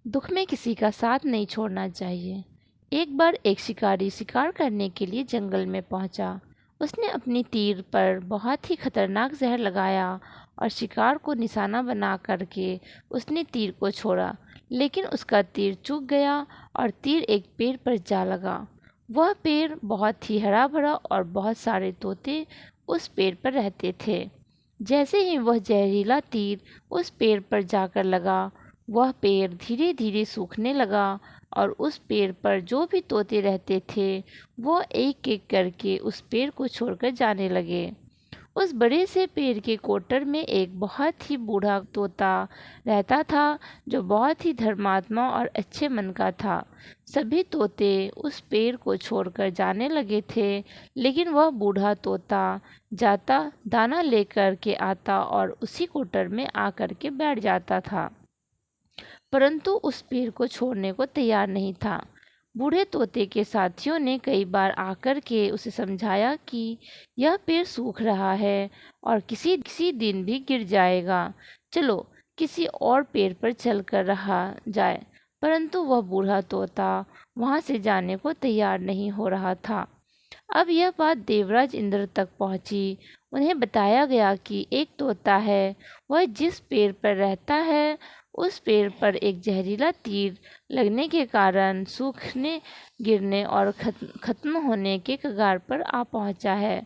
दुख में किसी का साथ नहीं छोड़ना चाहिए। एक बार एक शिकारी शिकार करने के लिए जंगल में पहुंचा। उसने अपनी तीर पर बहुत ही खतरनाक जहर लगाया और शिकार को निशाना बना करके उसने तीर को छोड़ा, लेकिन उसका तीर चूक गया और तीर एक पेड़ पर जा लगा। वह पेड़ बहुत ही हरा भरा और बहुत सारे तोते उस पेड़ पर रहते थे। जैसे ही वह जहरीला तीर उस पेड़ पर जाकर लगा, वह पेड़ धीरे धीरे सूखने लगा और उस पेड़ पर जो भी तोते रहते थे वो एक एक करके उस पेड़ को छोड़कर जाने लगे। उस बड़े से पेड़ के कोटर में एक बहुत ही बूढ़ा तोता रहता था, जो बहुत ही धर्मात्मा और अच्छे मन का था। सभी तोते उस पेड़ को छोड़कर जाने लगे थे, लेकिन वह बूढ़ा तोता जाता, दाना लेकर के आता और उसी कोटर में आकर के बैठ जाता था, परंतु उस पेड़ को छोड़ने को तैयार नहीं था। बूढ़े तोते के साथियों ने कई बार आकर के उसे समझाया कि यह पेड़ सूख रहा है और किसी किसी दिन भी गिर जाएगा, चलो किसी और पेड़ पर चल कर रहा जाए, परंतु वह बूढ़ा तोता वहां से जाने को तैयार नहीं हो रहा था। अब यह बात देवराज इंद्र तक पहुंची। उन्हें बताया गया कि एक तोता है, वह जिस पेड़ पर रहता है उस पेड़ पर एक जहरीला तीर लगने के कारण सूखने, गिरने और खत्म होने के कगार पर आ पहुंचा है,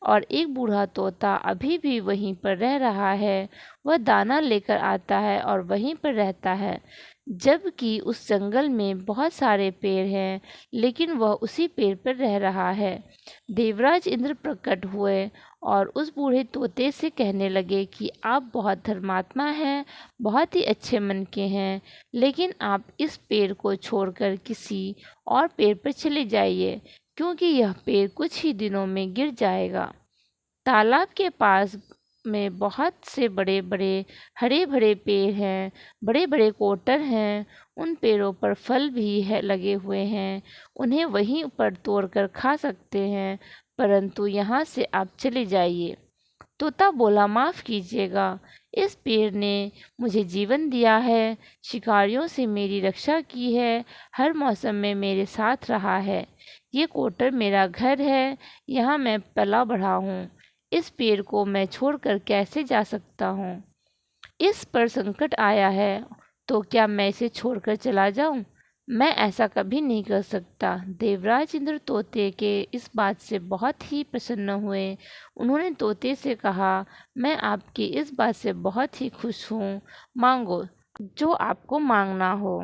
और एक बूढ़ा तोता अभी भी वहीं पर रह रहा है। वह दाना लेकर आता है और वहीं पर रहता है, जबकि उस जंगल में बहुत सारे पेड़ हैं, लेकिन वह उसी पेड़ पर रह रहा है। देवराज इंद्र प्रकट हुए और उस बूढ़े तोते से कहने लगे कि आप बहुत धर्मात्मा हैं, बहुत ही अच्छे मन के हैं, लेकिन आप इस पेड़ को छोड़कर किसी और पेड़ पर चले जाइए, क्योंकि यह पेड़ कुछ ही दिनों में गिर जाएगा। तालाब के पास में बहुत से बड़े बड़े हरे भरे पेड़ हैं, बड़े बड़े कोटर हैं, उन पेड़ों पर फल भी है लगे हुए हैं, उन्हें वहीं पर तोड़कर खा सकते हैं, परंतु यहाँ से आप चले जाइए। तोता बोला, माफ़ कीजिएगा, इस पेड़ ने मुझे जीवन दिया है, शिकारियों से मेरी रक्षा की है, हर मौसम में मेरे साथ रहा है। ये कोटर मेरा घर है, यहाँ मैं पला बढ़ा हूँ। इस पेड़ को मैं छोड़कर कैसे जा सकता हूँ? इस पर संकट आया है तो क्या मैं इसे छोड़कर चला जाऊं? मैं ऐसा कभी नहीं कर सकता। देवराज इंद्र तोते के इस बात से बहुत ही प्रसन्न हुए। उन्होंने तोते से कहा, मैं आपकी इस बात से बहुत ही खुश हूँ, मांगो जो आपको मांगना हो।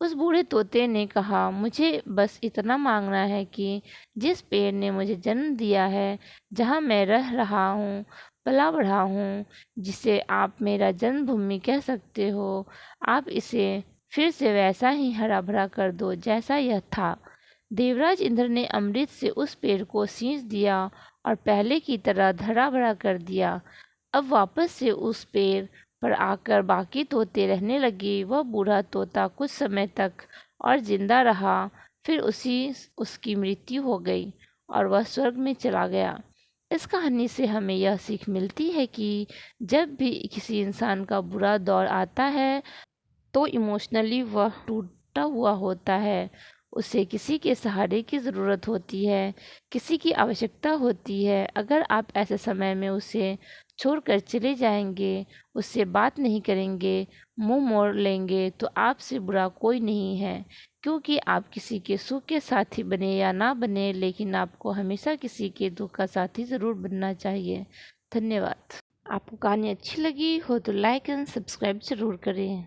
उस बूढ़े तोते ने कहा, मुझे बस इतना मांगना है कि जिस पेड़ ने मुझे जन्म दिया है, जहाँ मैं रह रहा हूँ, पला बढ़ा हूँ, जिसे आप मेरा जन्मभूमि कह सकते हो, आप इसे फिर से वैसा ही हरा भरा कर दो जैसा यह था। देवराज इंद्र ने अमृत से उस पेड़ को सींच दिया और पहले की तरह हरा भरा कर दिया। अब वापस से उस पेड़ पर आकर बाकी तोते रहने लगे। वह बूढ़ा तोता कुछ समय तक और जिंदा रहा, फिर उसकी मृत्यु हो गई और वह स्वर्ग में चला गया। इस कहानी से हमें यह सीख मिलती है कि जब भी किसी इंसान का बुरा दौर आता है तो इमोशनली वह टूटा हुआ होता है, उसे किसी के सहारे की ज़रूरत होती है, किसी की आवश्यकता होती है। अगर आप ऐसे समय में उसे छोड़कर चले जाएंगे, उससे बात नहीं करेंगे, मुंह मोड़ लेंगे, तो आपसे बुरा कोई नहीं है, क्योंकि आप किसी के सुख के साथी बने या ना बने, लेकिन आपको हमेशा किसी के दुख का साथी ज़रूर बनना चाहिए। धन्यवाद। आपको कहानी अच्छी लगी हो तो लाइक एंड सब्सक्राइब ज़रूर करें।